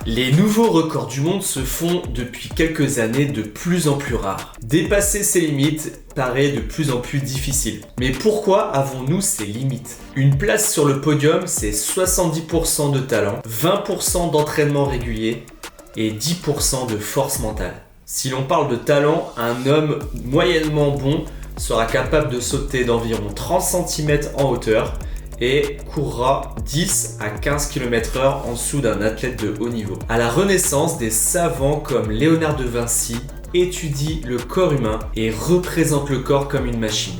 Les nouveaux records du monde se font depuis quelques années de plus en plus rares. Dépasser ces limites paraît de plus en plus difficile. Mais pourquoi avons-nous ces limites? Une place sur le podium, c'est 70% de talent, 20% d'entraînement régulier et 10% de force mentale. Si l'on parle de talent, un homme moyennement bon sera capable de sauter d'environ 30 cm en hauteur et courra 10 à 15 km/h en dessous d'un athlète de haut niveau. À la Renaissance, des savants comme Léonard de Vinci étudient le corps humain et représentent le corps comme une machine.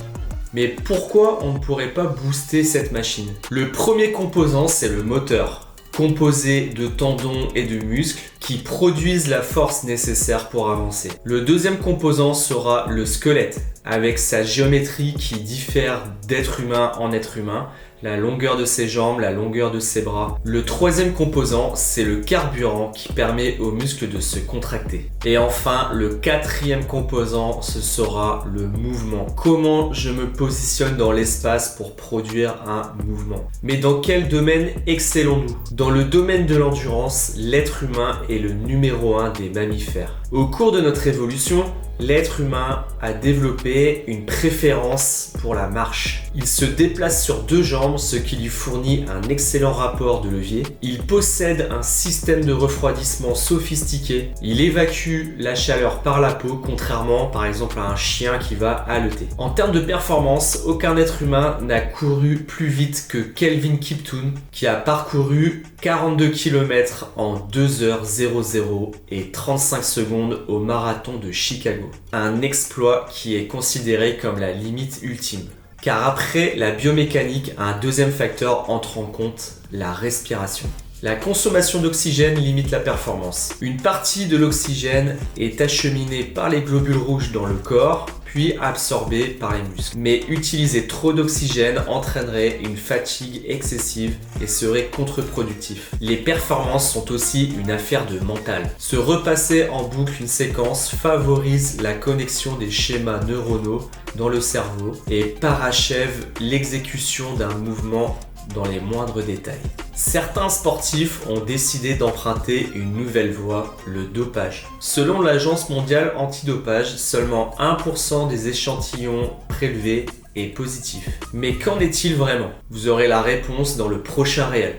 Mais pourquoi on ne pourrait pas booster cette machine? Le premier composant, c'est le moteur, composé de tendons et de muscles qui produisent la force nécessaire pour avancer. Le deuxième composant sera le squelette, avec sa géométrie qui diffère d'être humain en être humain, la longueur de ses jambes, la longueur de ses bras. Le troisième composant, c'est le carburant qui permet aux muscles de se contracter. Et enfin, le quatrième composant, ce sera le mouvement. Comment je me positionne dans l'espace pour produire un mouvement? Mais dans quel domaine excellons-nous? Dans le domaine de l'endurance, l'être humain est le numéro 1 des mammifères. Au cours de notre évolution, l'être humain a développé une préférence pour la marche. Il se déplace sur deux jambes, ce qui lui fournit un excellent rapport de levier. Il possède un système de refroidissement sophistiqué. Il évacue la chaleur par la peau, contrairement par exemple à un chien qui va haleter. En termes de performance, aucun être humain n'a couru plus vite que Kelvin Kiptoon, qui a parcouru 42 km en 2h00 et 35 secondes au marathon de Chicago. Un exploit qui est considéré comme la limite ultime. Car après la biomécanique, un deuxième facteur entre en compte, la respiration. La consommation d'oxygène limite la performance. Une partie de l'oxygène est acheminée par les globules rouges dans le corps, puis absorbée par les muscles. Mais utiliser trop d'oxygène entraînerait une fatigue excessive et serait contre-productif. Les performances sont aussi une affaire de mental. Se repasser en boucle une séquence favorise la connexion des schémas neuronaux dans le cerveau et parachève l'exécution d'un mouvement dans les moindres détails. Certains sportifs ont décidé d'emprunter une nouvelle voie, le dopage. Selon l'Agence mondiale antidopage, seulement 1% des échantillons prélevés est positif. Mais qu'en est-il vraiment? Vous aurez la réponse dans le prochain réel.